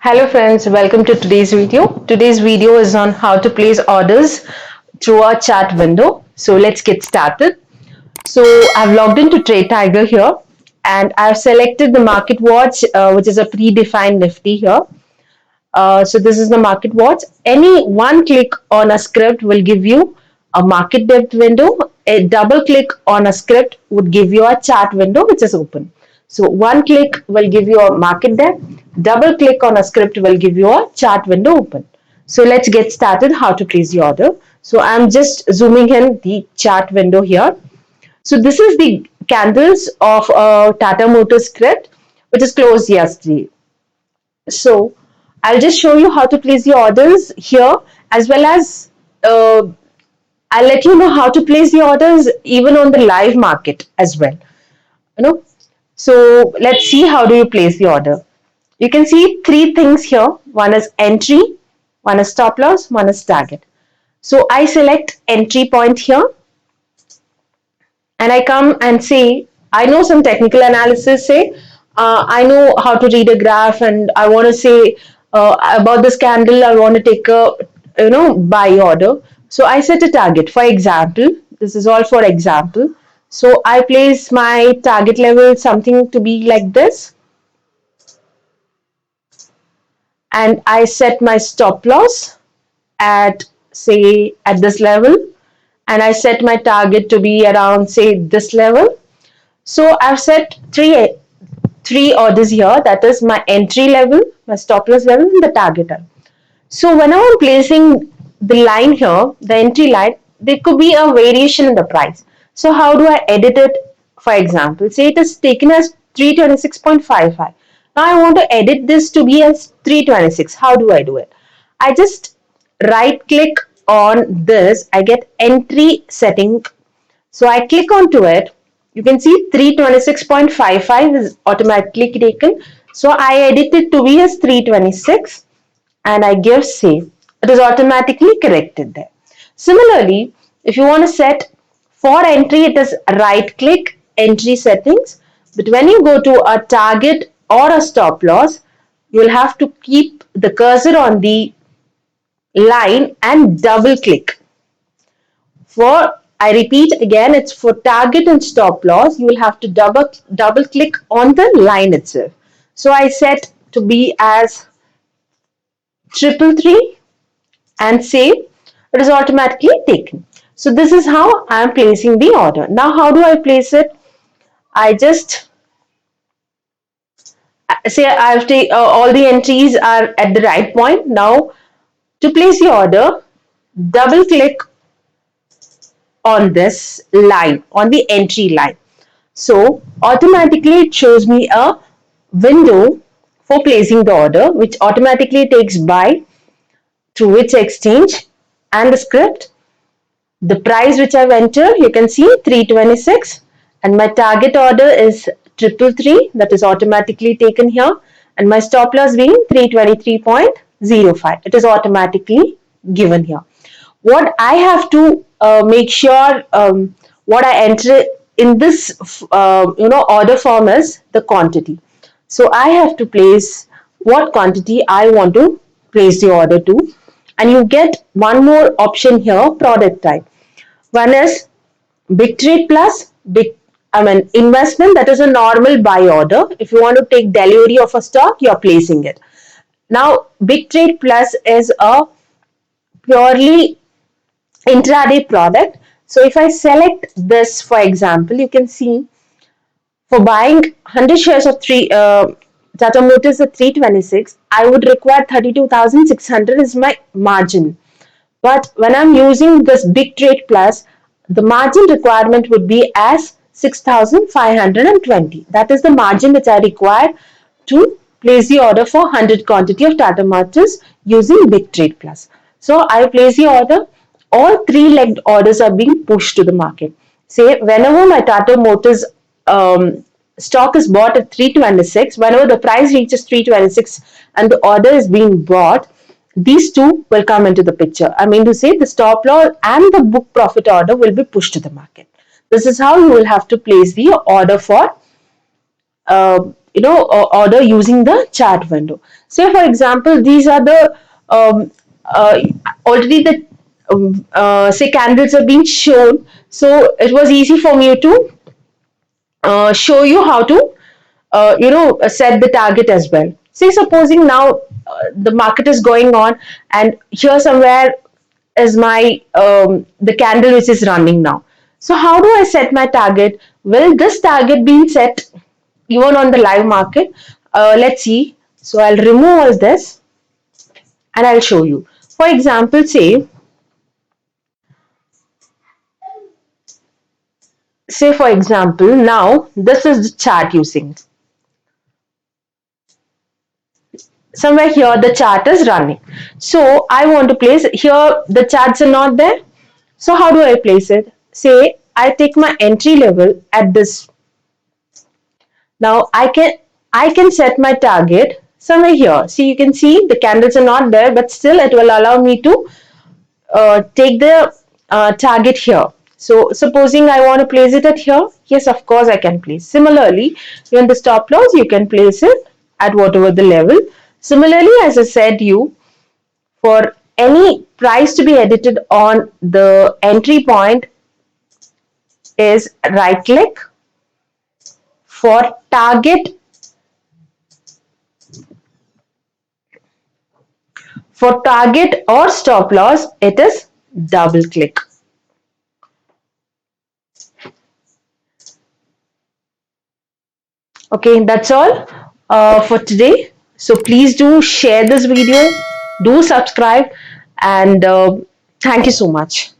Hello friends, welcome to today's video. Today's video is on how to place orders through our chat window. So let's get started. So I've logged into Trade Tiger here and I've selected the market watch, which is a predefined Nifty here. So this is the market watch. Any one click on a script will give you a market depth window. A double click on a script would give you a chart window which is open. So one click will give you a market depth. Double click on a script will give you a chart window open. So let's get started how to place the order. So I'm just zooming in the chart window here. So this is the candles of Tata Motors script which is closed yesterday. So I'll just show you how to place the orders here as well as uh, I'll let you know how to place the orders even on the live market as well. You know, so let's see how do you place the order. You can see three things here. One is entry, one is stop loss, one is target. So I select entry point here and I come and say, I know some technical analysis, say, I know how to read a graph and I want to say about this candle, I want to take a, buy order. So I set a target. For example, this is all for example. So I place my target level something to be like this and I set my stop loss at say at this level and I set my target to be around say this level. So I've set three orders here. That is my entry level, my stop loss level, and the target level. So whenever I'm placing the line here, the entry line, there could be a variation in the price. So how do I edit it? For example, say it is taken as 326.55. Now I want to edit this to be as 326. How do I do it? I just right click on this. I get entry setting, so I click onto it. You can see 326.55 is automatically taken. So I edit it to be as 326 and I give save. It is automatically corrected there. Similarly, if you want to set for entry, it is right click entry settings. But when you go to a target or a stop loss, you will have to keep the cursor on the line and double click. For I repeat again, it's for target and stop loss. You will have to double click on the line itself. So I set to be as 333 and save. It is automatically taken. So this is how I am placing the order. Now how do I place it? I just say I've take all the entries are at the right point. Now to place the order, double click on this line, on the entry line. So automatically it shows me a window for placing the order, which automatically takes buy through which exchange and the script. The price which I've entered, you can see 326 and my target order is 333, that is automatically taken here, and my stop loss being 323.05. It is automatically given here. What I have to make sure what I enter in this order form is the quantity. So I have to place what quantity I want to place the order to, and you get one more option here, product type. One is big trade plus investment, that is a normal buy order. If you want to take delivery of a stock, you are placing it. Now big trade plus is a purely intraday product. So if I select this, for example, you can see for buying 100 shares of Tata Motors at 326, I would require 32,600 is my margin. But when I'm using this Big Trade Plus, the margin requirement would be as 6,520. That is the margin which I require to place the order for 100 quantity of Tata Motors using Big Trade Plus. So I place the order. All three-legged orders are being pushed to the market. Say whenever my Tata Motors stock is bought at 326, whenever the price reaches 326 and the order is being bought, these two will come into the picture. I mean to say the stop loss and the book profit order will be pushed to the market. This is how you will have to place the order for order using the chart window. Say for example, these are the um, uh, already the say candles are being shown, so it was easy for me to show you how to set the target as well. Say supposing now the market is going on, and here somewhere is my the candle which is running now. So how do I set my target? Will this target being set even on the live market? Let's see. So I'll remove all this and I'll show you. For example, say for example, now this is the chart using. Somewhere here the chart is running. So I want to place here, the charts are not there. So how do I place it? Say I take my entry level at this. Now I can set my target somewhere here. See, you can see the candles are not there, but still it will allow me to take the target here. So supposing I want to place it at here, yes, of course I can place. Similarly, even the stop loss, you can place it at whatever the level. Similarly, as I said you, for any price to be edited on the entry point is right click. For target or stop loss, it is double click. Okay, that's all for today. So please do share this video, do subscribe, and thank you so much.